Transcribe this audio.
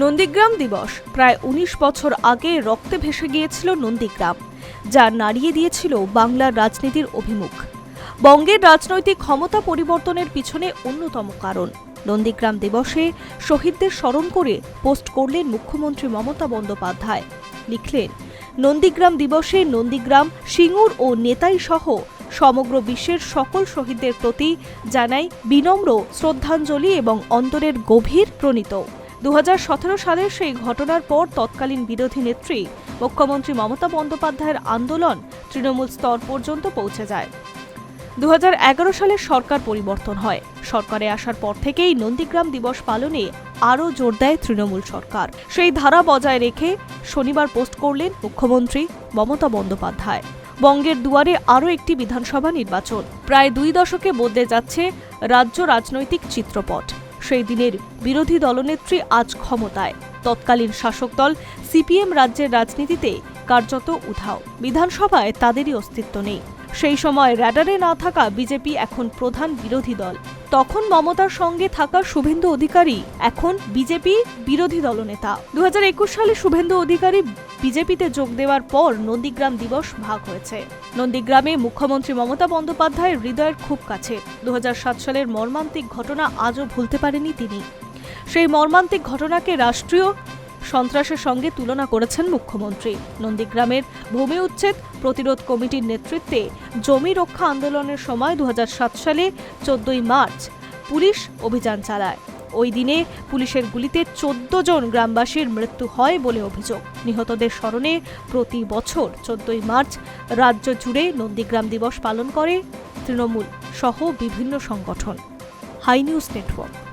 নন্দীগ্রাম দিবস প্রায় ১৯ বছর আগে রক্তে ভেসে গিয়েছিল নন্দীগ্রাম, যা নাড়িয়ে দিয়েছিল বাংলার রাজনীতির অভিমুখ। বঙ্গের রাজনৈতিক ক্ষমতা পরিবর্তনের পিছনে অন্যতম কারণ। নন্দীগ্রাম দিবসে শহীদদের স্মরণ করে পোস্ট করলেন মুখ্যমন্ত্রী মমতা বন্দ্যোপাধ্যায়। লিখলেন, নন্দীগ্রাম দিবসে নন্দীগ্রাম, সিঙ্গুর ও নেতাই সহ সমগ্র বিশ্বের সকল শহীদদের প্রতি জানাই বিনম্র শ্রদ্ধাঞ্জলি এবং অন্তরের গভীর প্রণীত। ২০১৭ সালের সেই ঘটনার পর তৎকালীন বিরোধী নেত্রী মুখ্যমন্ত্রী মমতা বন্দ্যোপাধ্যায়ের আন্দোলন তৃণমূল স্তর পর্যন্ত পৌঁছে যায়। ২০১১ সালে সরকার পরিবর্তন হয়। সরকারে আসার পর থেকেই নন্দীগ্রাম দিবস পালনে আরও জোর দেয় তৃণমূল সরকার। সেই ধারা বজায় রেখে শনিবার পোস্ট করলেন মুখ্যমন্ত্রী মমতা বন্দ্যোপাধ্যায়। বঙ্গের দুয়ারে আরও একটি বিধানসভা নির্বাচন। প্রায় ২ দশকে বদলে যাচ্ছে রাজ্য রাজনৈতিক চিত্রপট। সেই দিনের বিরোধী দলনেত্রী আজ ক্ষমতায়। তৎকালীন শাসক দল সিপিএম রাজ্যের রাজনীতিতে কার্যত উধাও। বিধানসভায় তাদেরই অস্তিত্ব নেই। সেই সময় র্যাডারে না থাকা বিজেপি এখন প্রধান বিরোধী দল। তখন মমতার সঙ্গে থাকা শুভেন্দু অধিকারী এখন বিজেপি বিরোধী দলনেতা। ২০২১ সালে শুভেন্দু অধিকারী বিজেপিতে যোগ দেওয়ার পর নন্দীগ্রাম দিবস ভাগ হয়েছে। নন্দীগ্রামে মুখ্যমন্ত্রী মমতা বন্দ্যোপাধ্যায়ের হৃদয়ের খুব কাছে। ২০০৭ সালের মর্মান্তিক ঘটনা আজও ভুলতে পারেনি তিনি। সেই মর্মান্তিক ঘটনাকে রাষ্ট্রীয় সন্ত্রাসের সঙ্গে তুলনা করেছেন মুখ্যমন্ত্রী। নন্দীগ্রামের ভূমি উচ্ছেদ প্রতিরোধ কমিটির নেতৃত্বে জমি রক্ষা আন্দোলনের সময় ২০০৭ সালে ১৪ই মার্চ পুলিশ অভিযান চালায়। ওই দিনে পুলিশের গুলিতে ১৪ জন গ্রামবাসীর মৃত্যু হয় বলে অভিযোগ। নিহতদের স্মরণে প্রতি বছর ১৪ই মার্চ রাজ্য জুড়ে নন্দীগ্রাম দিবস পালন করে তৃণমূল সহ বিভিন্ন সংগঠন। Hi news network.